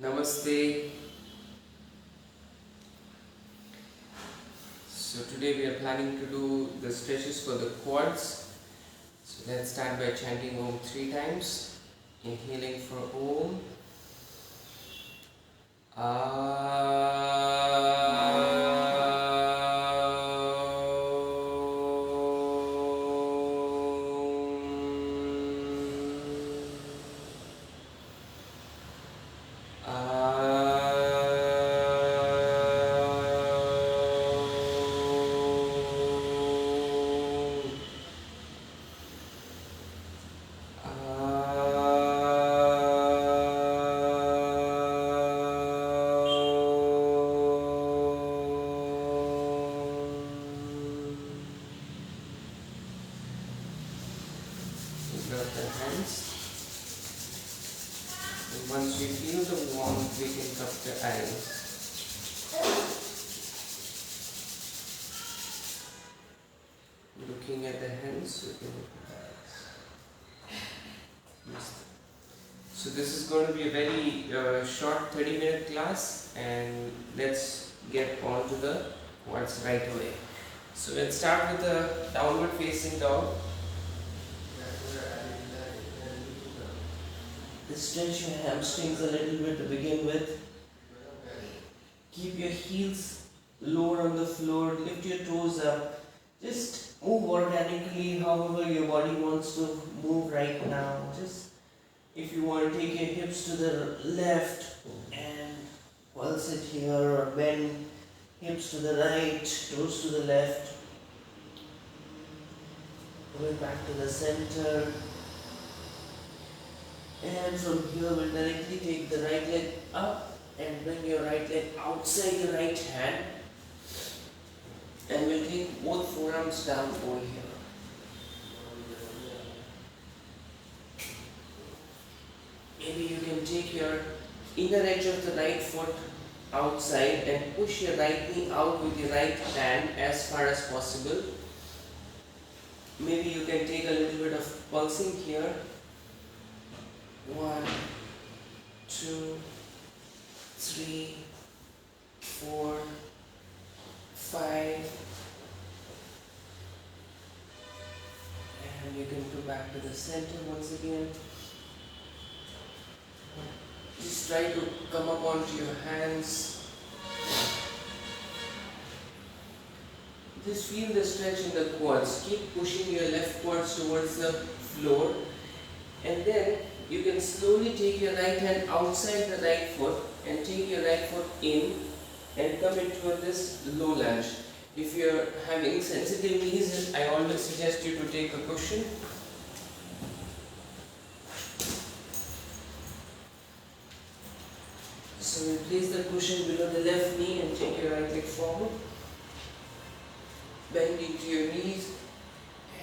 Namaste. So today we are planning to do the stretches for the quads. So let's start by chanting Om 3 times. Inhaling for Om. Grab the hands. And once we feel the warmth, we can cup the eyes. Looking at the hands, we can open the eyes. Yes. So this is going to be a very short 30-minute class, and let's get on to the quads right away. So let's start with the downward facing dog. Stretch your hamstrings a little bit to begin with. Keep your heels lower on the floor, lift your toes up. Just move organically however your body wants to move right now. Just if you want to take your hips to the left and pulse it here, or bend hips to the right, toes to the left. Going back to the center. And from here we'll directly take the right leg up and bring your right leg outside your right hand, and we'll take both forearms down over here. Maybe you can take your inner edge of the right foot outside and push your right knee out with your right hand as far as possible. Maybe you can take a little bit of pulsing here. 1, 2, 3, 4, 5, and you can go back to the center once again. Just try to come up onto your hands. Just feel the stretch in the quads. Keep pushing your left quads towards the floor, and then you can slowly take your right hand outside the right foot and take your right foot in and come into this low lunge. If you are having sensitive knees, I always suggest you to take a cushion. So you place the cushion below the left knee and take your right leg forward. Bend into your knees,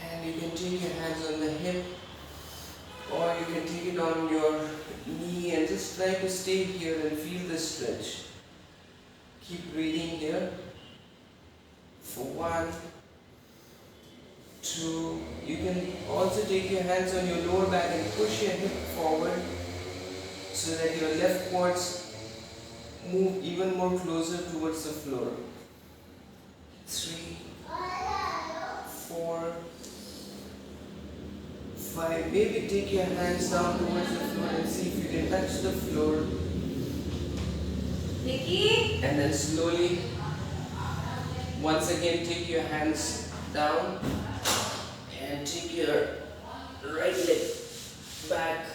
and you can take your hands on the hip, or you can take it on your knee and just try to stay here and feel the stretch. Keep breathing here for 1, 2. You can also take your hands on your lower back and push your hip forward so that your left quads move even more closer towards the floor. 3, 4, 5. Maybe take your hands down towards the floor and see if you can touch the floor. Nikki? And then slowly, once again, take your hands down and take your right leg back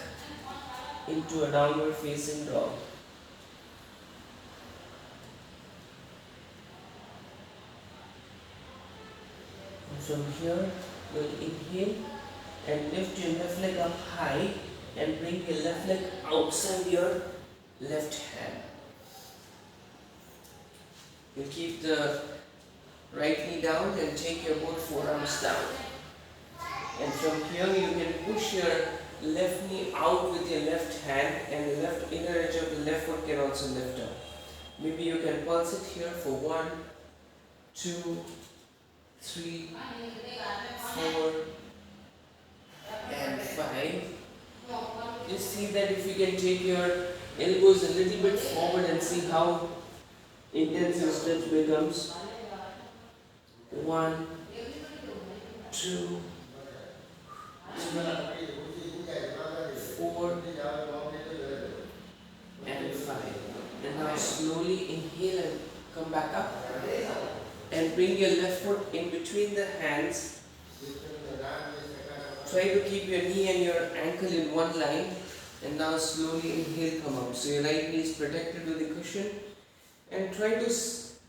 into a downward facing dog. And from here, we'll inhale and lift your left leg up high and bring your left leg outside your left hand. You keep the right knee down and take your both forearms down. And from here you can push your left knee out with your left hand, and the left inner edge of the left foot can also lift up. Maybe you can pulse it here for 1, 2, 3, 4, and 5. Just see that if you can take your elbows a little bit forward and see how intense your stretch becomes. 1, 2, 3, 4, and 5. And now slowly inhale and come back up. And bring your left foot in between the hands. Try to keep your knee and your ankle in one line. And now slowly inhale, come up. So your right knee is protected with the cushion. And try to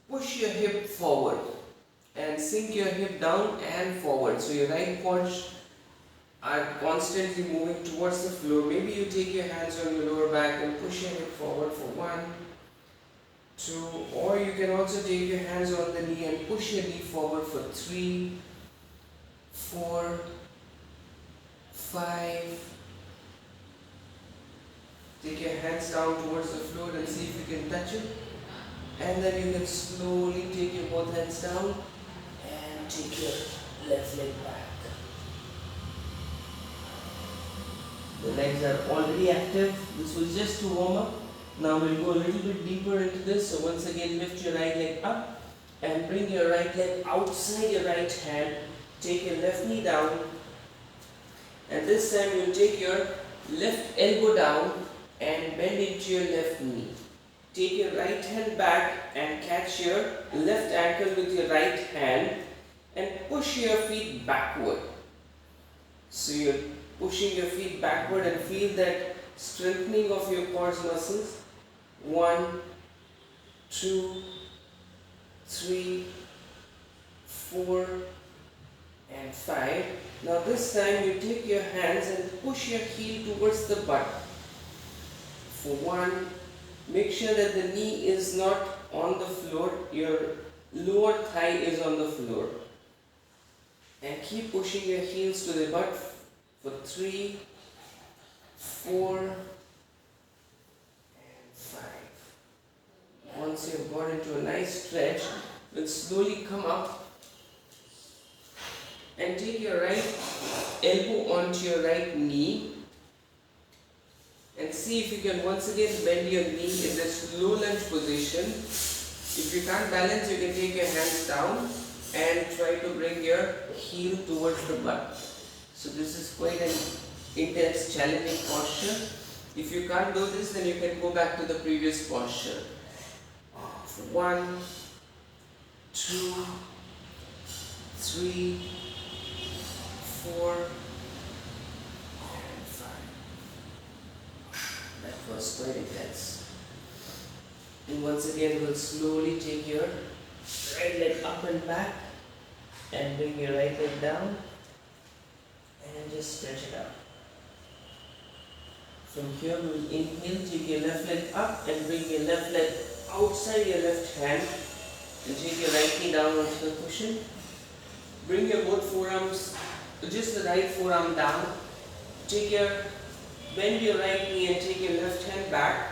push your hip forward. And sink your hip down and forward. So your right quads are constantly moving towards the floor. Maybe you take your hands on your lower back and push your hip forward for 1, 2, or you can also take your hands on the knee and push your knee forward for 3, 4, 5. Take your hands down towards the floor and see if you can touch it. And then you can slowly take your both hands down and take your left leg back. The legs are already active. This was just to warm up. Now we'll go a little bit deeper into this. So once again, lift your right leg up and bring your right leg outside your right hand. Take your left knee down. And this time you'll take your left elbow down and bend into your left knee. Take your right hand back and catch your left ankle with your right hand and push your feet backward. So you're pushing your feet backward and feel that strengthening of your quads muscles. 1, 2, 3, 4, and 5. Now this time you take your hands and push your heel towards the butt. For 1, make sure that the knee is not on the floor, your lower thigh is on the floor. And keep pushing your heels to the butt for 3, 4, and 5. Once you have got into a nice stretch, we'll slowly come up and take your right elbow onto your right knee. And see if you can once again bend your knee in this low lunge position. If you can't balance, you can take your hands down and try to bring your heel towards the butt. So this is quite an intense, challenging posture. If you can't do this, then you can go back to the previous posture. 1, 2, 3, 4, and 5. That was quite intense. And once again, we'll slowly take your right leg up and back and bring your right leg down and just stretch it out. From here, we'll inhale, take your left leg up and bring your left leg outside your left hand and take your right knee down onto the cushion. Bring your both forearms, just the right forearm down. Bend your right knee and take your left hand back.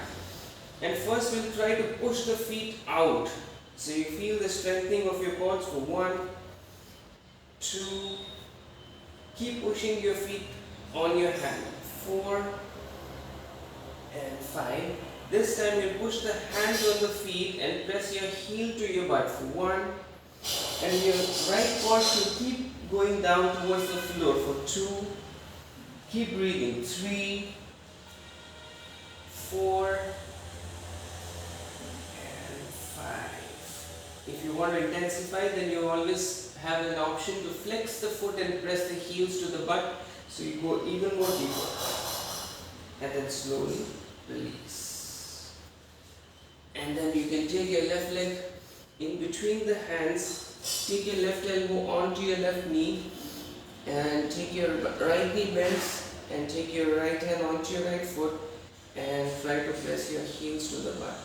And first we'll try to push the feet out. So you feel the strengthening of your quads for 1, 2, keep pushing your feet on your hand. 4 and 5. This time you push the hands on the feet and press your heel to your butt for 1. And your right quad should keep going down towards the floor for 2. Keep breathing. 3, 4, and 5. If you want to intensify, then you always have an option to flex the foot and press the heels to the butt, so you go even more deeper. And then slowly release. And then you can take your left leg in between the hands, take your left elbow onto your left knee, and take your right knee bends and take your right hand onto your right foot and try to press your heels to the butt.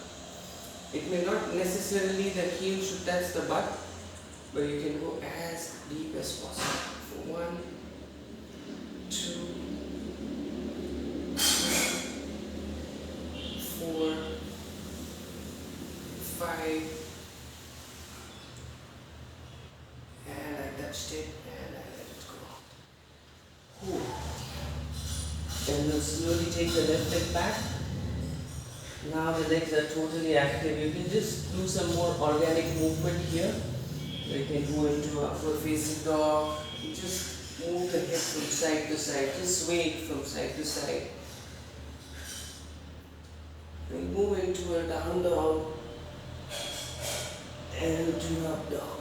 It may not necessarily the heel should touch the butt, but you can go as deep as possible. For 1, 2, 4, 5, and I touched it and I let it go. Whew. And we'll slowly take the left leg back Now the legs are totally active. You can just do some more organic movement here. You can go into upward facing dog. You just move the hip from side to side. Just sway it from side to side. And move into a down dog and to up dog.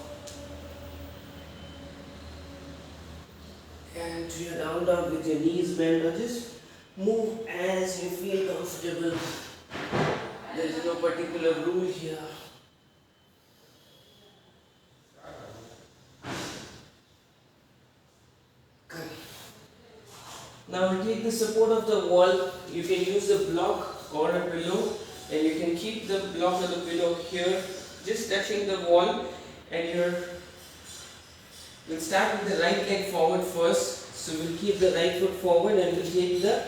And to your down dog with your knees bent, or just move as you feel comfortable. There is no particular rule here. Good. Now we take the support of the wall. You can use a block or a pillow, and you can keep the block or the pillow here, just touching the wall, and we'll start with the right leg forward first. So we'll keep the right foot forward and we'll take the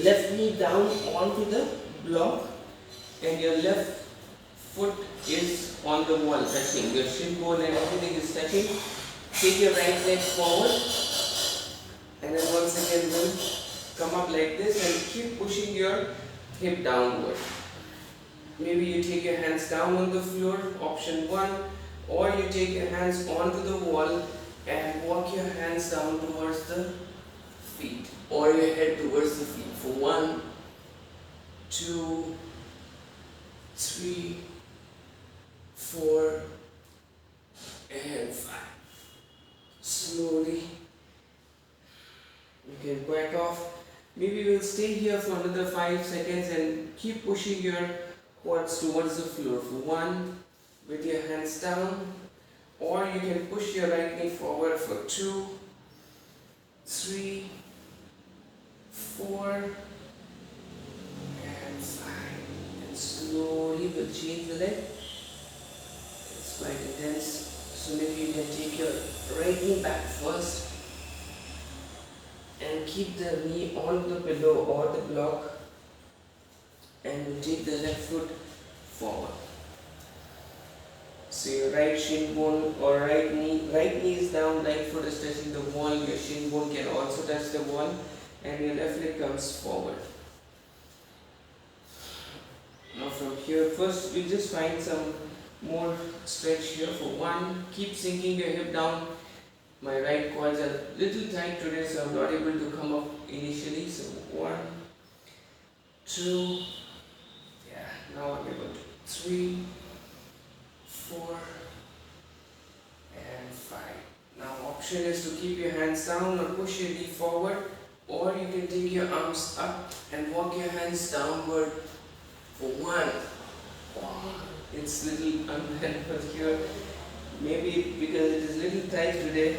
left knee down onto the block, and your left foot is on the wall touching. Your shin bone and everything is touching. Take your right leg forward, and then once again we'll come up like this and keep pushing your hip downward. Maybe you take your hands down on the floor, option 1, or you take your hands onto the wall and walk your hands down towards the feet, or your head towards the feet for 1, 2, 3, 4, and 5. Slowly. You can back off. Maybe we'll stay here for another 5 seconds and keep pushing your quads towards the floor for 1 with your hands down, or you can push your right knee forward for 2, 3, 4, and 5. And slowly we'll change the leg. It's quite intense. So maybe you can take your right knee back first and keep the knee on the pillow or the block, and we'll take the left foot forward. So your right shin bone or right knee is down, right foot is touching the wall, your shin bone can also touch the wall, and your left leg comes forward. Now from here, first we'll just find some more stretch here for 1. Keep sinking your hip down. My right quads are a little tight today, so I'm not able to come up initially. So 1, 2, yeah, now I'm able to 3, 4, and 5. Now option is to keep your hands down or push your knee forward, or you can take your arms up and walk your hands downward for 1. It's little unbalanced here. Maybe because it is little tight today.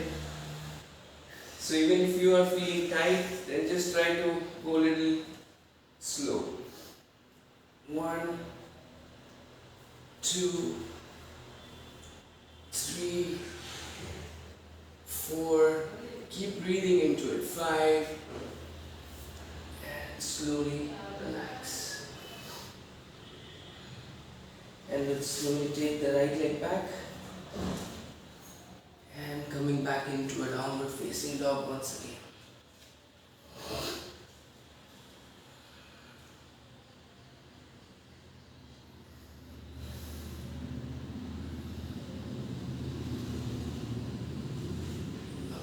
So even if you are feeling tight, then just try to go a little slow. 1, 2, 3, 4. Keep breathing into it. 5, and slowly relax. And we'll slowly take the right leg back and coming back into a downward facing dog once again.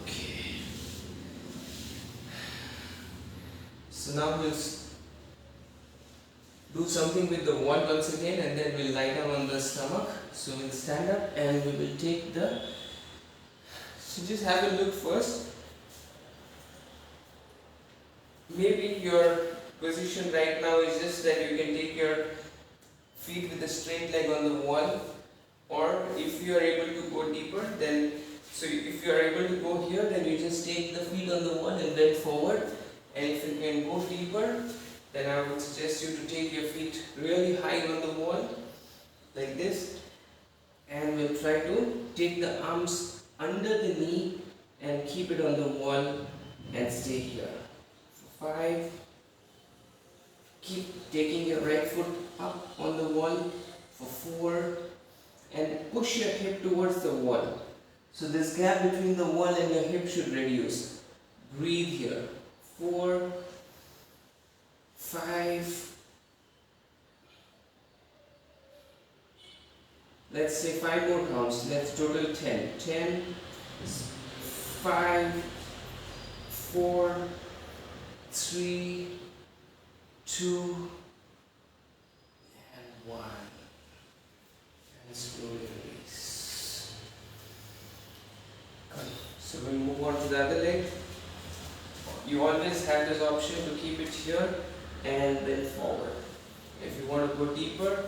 Okay. So now we'll do something with the wall once again, and then we'll lie down on the stomach. So we'll stand up and we will take so just have a look first. Maybe your position right now is just that you can take your feet with a straight leg on the wall, or if you are able to go deeper, then so if you are able to go here, then you just take the feet on the wall and bend forward. And if you can go deeper, then I would suggest you to take your feet really high on the wall, like this, and we'll try to take the arms under the knee and keep it on the wall and stay here. For 5, keep taking your right foot up on the wall. For 4, and push your hip towards the wall. So this gap between the wall and your hip should reduce. Breathe here. 4, 5, let's say 5 more counts. Let's total 10. 10, 5, 4, 3, 2, and 1. And slowly release. Good. So we'll move on to the other leg. You always have this option to keep it here and then forward. If you want to go deeper,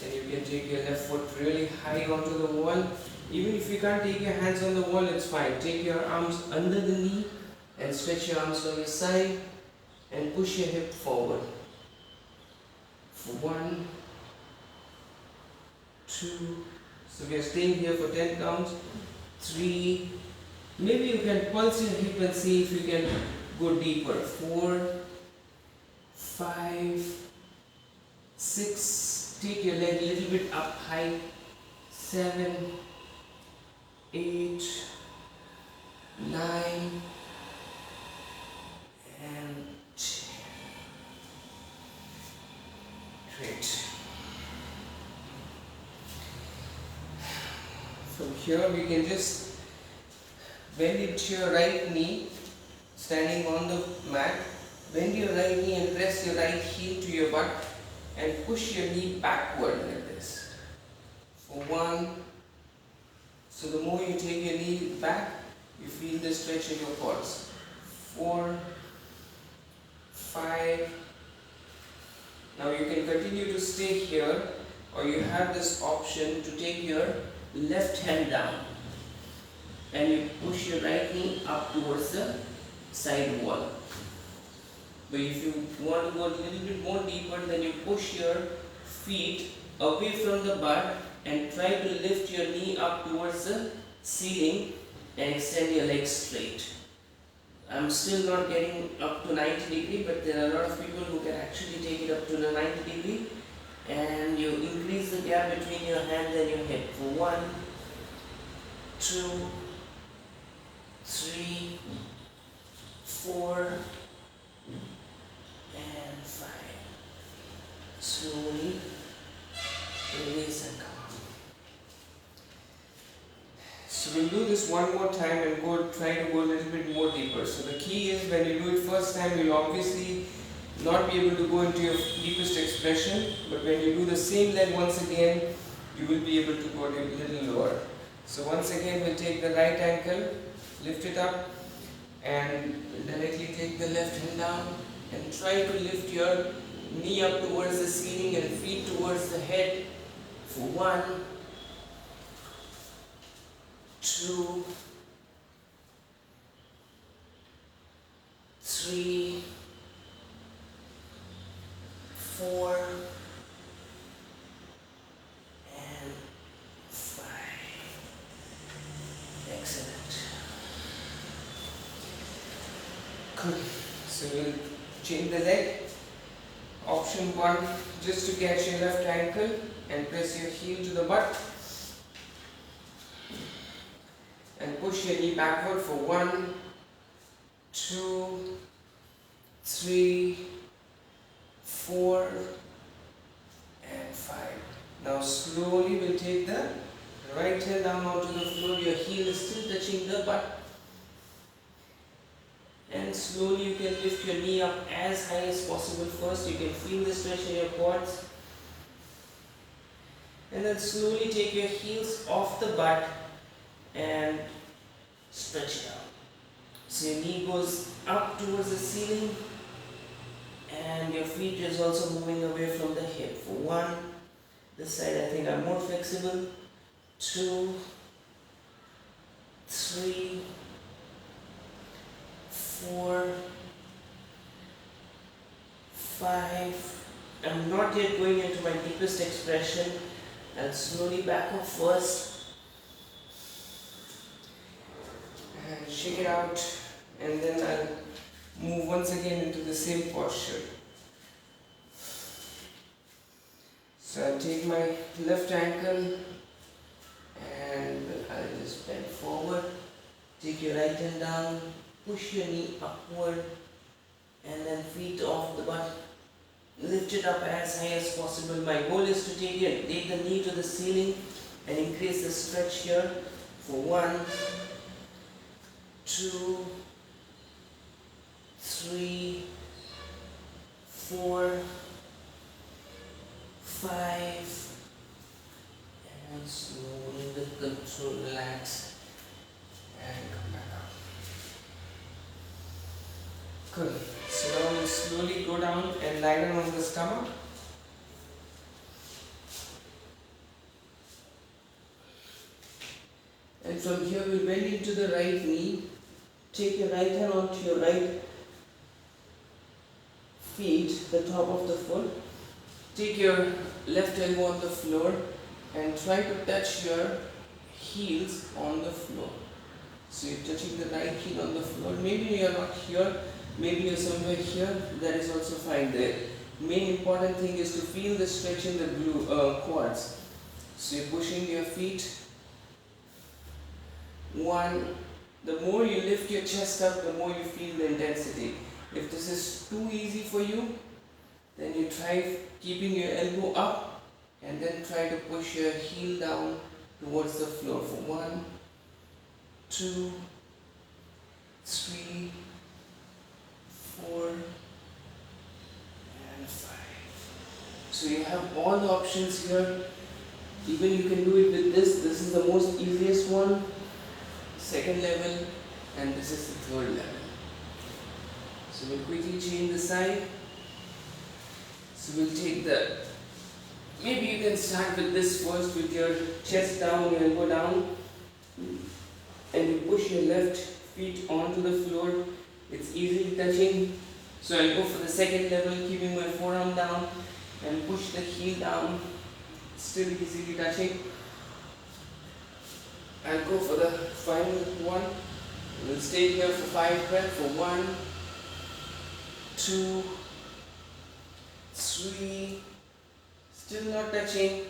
then you can take your left foot really high onto the wall. Even if you can't take your hands on the wall, it's fine. Take your arms under the knee and stretch your arms on your side and push your hip forward. For 1, 2, so we are staying here for 10 counts. 3, maybe you can pulse your hip and see if you can go deeper. 4, 5, 6, take your leg a little bit up high. 7, 8, 9, and 10. Great. From here we can just bend it to your right knee, standing on the mat. Bend your right knee and press your right heel to your butt and push your knee backward like this. For 1, so the more you take your knee back, you feel the stretch in your quads. 4, 5, now you can continue to stay here, or you have this option to take your left hand down and you push your right knee up towards the side wall. But if you want to go a little bit more deeper, then you push your feet away from the butt and try to lift your knee up towards the ceiling and extend your legs straight. I'm still not getting up to 90 degree, but there are a lot of people who can actually take it up to the 90 degree, and you increase the gap between your hand and your hip. For 1, 2, 3, 4, and 5. Slowly release and come up. So we'll do this one more time and try to go a little bit more deeper. So the key is, when you do it first time, you'll obviously not be able to go into your deepest expression, but when you do the same leg once again, you will be able to go a little lower. So once again, we'll take the right ankle, lift it up, and directly take the left hand down and try to lift your knee up towards the ceiling and feet towards the head. For 1, 2, 3, 4, and 5. Excellent. Good. So we'll change the leg. Option 1, just to catch your left ankle and press your heel to the butt and push your knee backward for 1, 2, 3, 4, and 5. Now slowly we'll take the right hand down onto the floor. Your heel is still touching the butt. And slowly you can lift your knee up as high as possible first. You can feel the stretch in your quads. And then slowly take your heels off the butt and stretch it out. So your knee goes up towards the ceiling and your feet is also moving away from the hip. For 1, this side I think I'm more flexible. 2, 3, 4, 5. I'm not yet going into my deepest expression. I'll slowly back up first and shake it out, and then I'll move once again into the same posture. So I'll take my left ankle and I'll just bend forward. Take your right hand down, push your knee upward, and then feet off the butt. Lift it up as high as possible. My goal is to take the knee to the ceiling and increase the stretch here for 1, 2, 3, 4, 5, and slowly with control relax and come back up. Good. So now we'll slowly go down and lie down on the stomach. And from here we'll bend into the right knee. Take your right hand onto your right feet, the top of the foot. Take your left elbow on the floor and try to touch your heels on the floor. So you're touching the right heel on the floor. Maybe you're not here, maybe you're somewhere here, that is also fine there. Main important thing is to feel the stretch in the quads. So you're pushing your feet. 1. The more you lift your chest up, the more you feel the intensity. If this is too easy for you, then you try keeping your elbow up and then try to push your heel down towards the floor for 1, 2, 3, 4, and 5. So you have all the options here. Even you can do it with this. This is the most easiest one. Second level, and this is the third level. So we'll quickly change the side. So we'll take maybe you can start with this first with your chest down, your elbow down, and you push your left feet onto the floor. It's easily touching. So I'll go for the second level, keeping my forearm down and push the heel down, still easily touching. I'll go for the final one. We'll stay here for 5 breaths for 1, 2, 3, still not touching.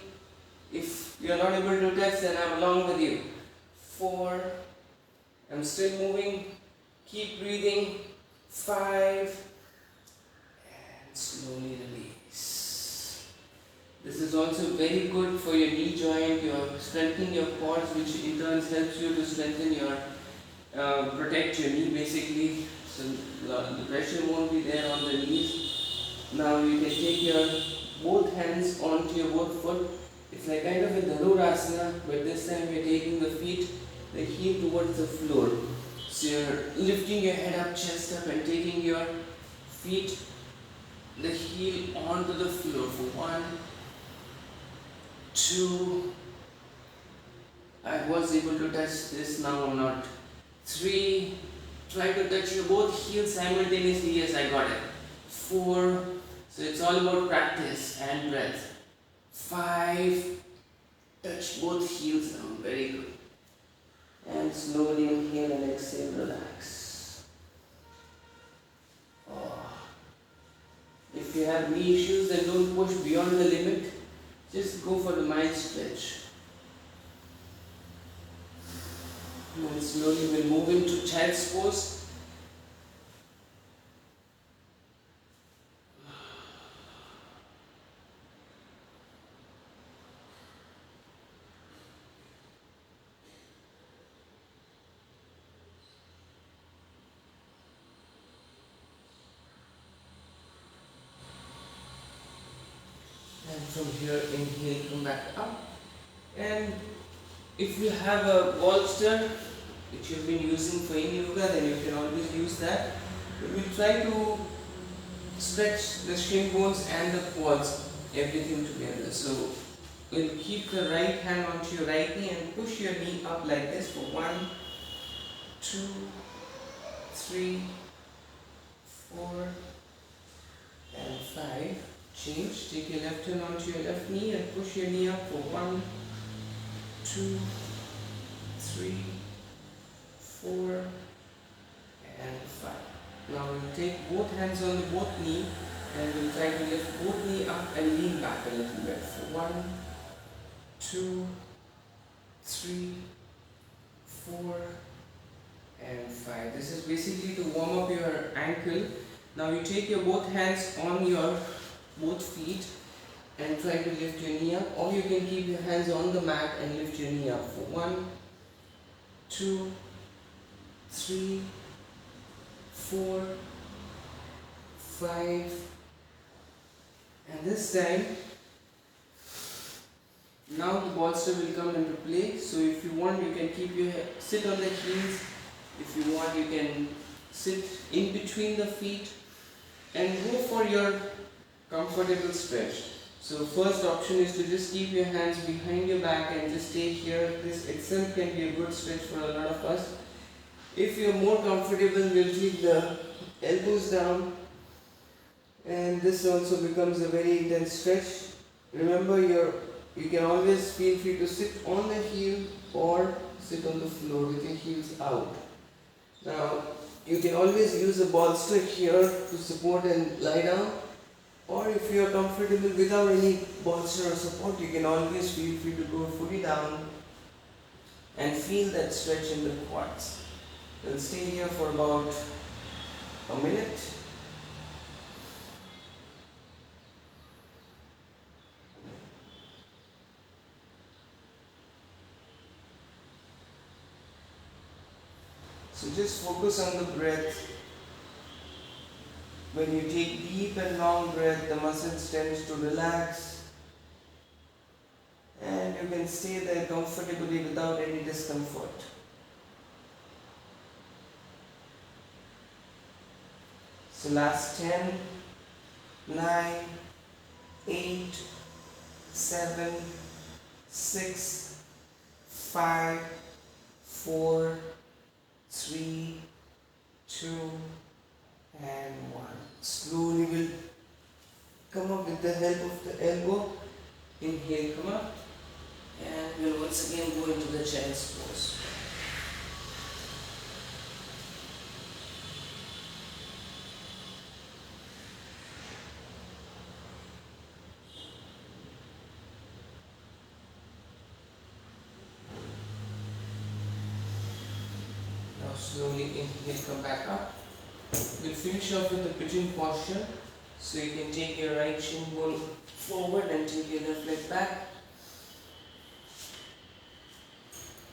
If you're not able to touch, then I'm along with you. 4, I'm still moving, keep breathing. 5, and slowly release. This is also very good for your knee joint. You're strengthening your quads, which in turn helps you to strengthen your, protect your knee basically. So the pressure won't be there on the knees. Now you can take your both hands onto your both foot. It's like kind of a Dhanurasana, but this time we're taking the feet, the heel towards the floor. So you're lifting your head up, chest up, and taking your feet, the heel onto the floor for 1, 2, I was able to touch this, now I'm not. 3, try to touch your both heels simultaneously, yes I got it. 4, so it's all about practice and breath. 5, touch both heels down, very good. And slowly inhale and exhale, relax. If you have knee issues, then don't push beyond the limit. Just go for the mild stretch. And slowly we'll move into child's pose. And from here, inhale, come back up. And if you have a bolster which you've been using for any yoga, then you can always use that. But we'll try to stretch the shin bones and the quads, everything together. So we'll keep the right hand onto your right knee and push your knee up like this for 1, 2, 3, 4, and 5. Change. Take your left hand onto your left knee and push your knee up for 1, 2, 3, 4, and 5. Now we'll take both hands on the both knee and we'll try to lift both knee up and lean back a little bit for 1, 2, 3, 4, and 5. This is basically to warm up your ankle. Now you take your both hands on your both feet and try to lift your knee up, or you can keep your hands on the mat and lift your knee up for 1, 2, 3, 4, 5, and this time now the bolster will come into play. So if you want, you can keep your sit on the heels. If you want, you can sit in between the feet and go for your comfortable stretch. So first option is to just keep your hands behind your back and just stay here. This itself can be a good stretch for a lot of us. If you're more comfortable, we'll keep the elbows down, and this also becomes a very intense stretch. Remember, you can always feel free to sit on the heel or sit on the floor with your heels out. Now, you can always use a bolster here to support and lie down, or if you are comfortable without any bolster or support, you can always feel free to go fully down and feel that stretch in the quads. We'll stay here for about a minute. So just focus on the breath. When you take deep and long breath, the muscles tend to relax, and you can stay there comfortably without any discomfort. So last 10, 9, 8, 7, 6, 5, 4, 3, 2, and 1. Slowly we'll come up with the help of the elbow. Inhale, come up, and we'll once again go into the child's pose. Now slowly inhale, come back up. We'll finish off with the pigeon posture. So you can take your right shin bone forward and take your left leg back.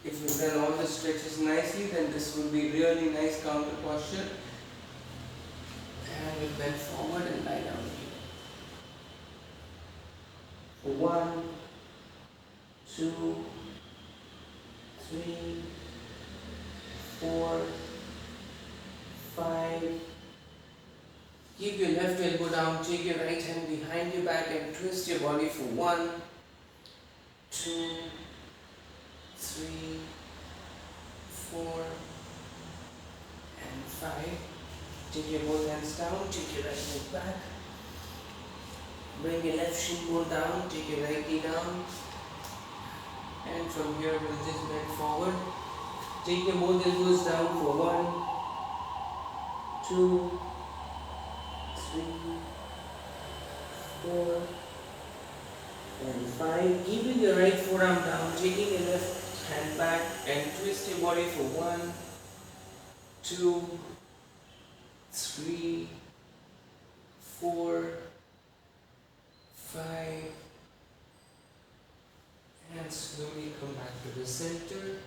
If you've done all the stretches nicely, then this will be really nice counter posture. And we'll bend forward and lie down here. For 1, 2, 3, 4, 5. Keep your left elbow down, take your right hand behind your back and twist your body for 1, 2, 3, 4, and 5. Take your both hands down, take your right leg back. Bring your left shin bone down, take your right knee down. And from here we'll just bend forward. Take your both elbows down for 1, 2, 3, 4, and 5. Keeping your right forearm down, taking your left hand back and twist your body for 1, 2, 3, 4, 5, and slowly come back to the center.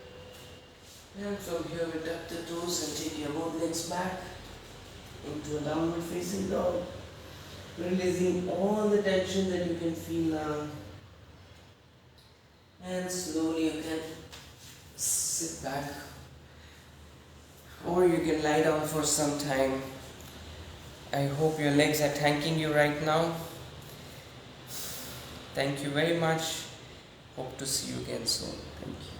And from here we tap the toes and take your both legs back into a downward facing dog, releasing all the tension that you can feel now. And slowly you can sit back, or you can lie down for some time. I hope your legs are thanking you right now. Thank you very much. Hope to see you again soon. Thank you.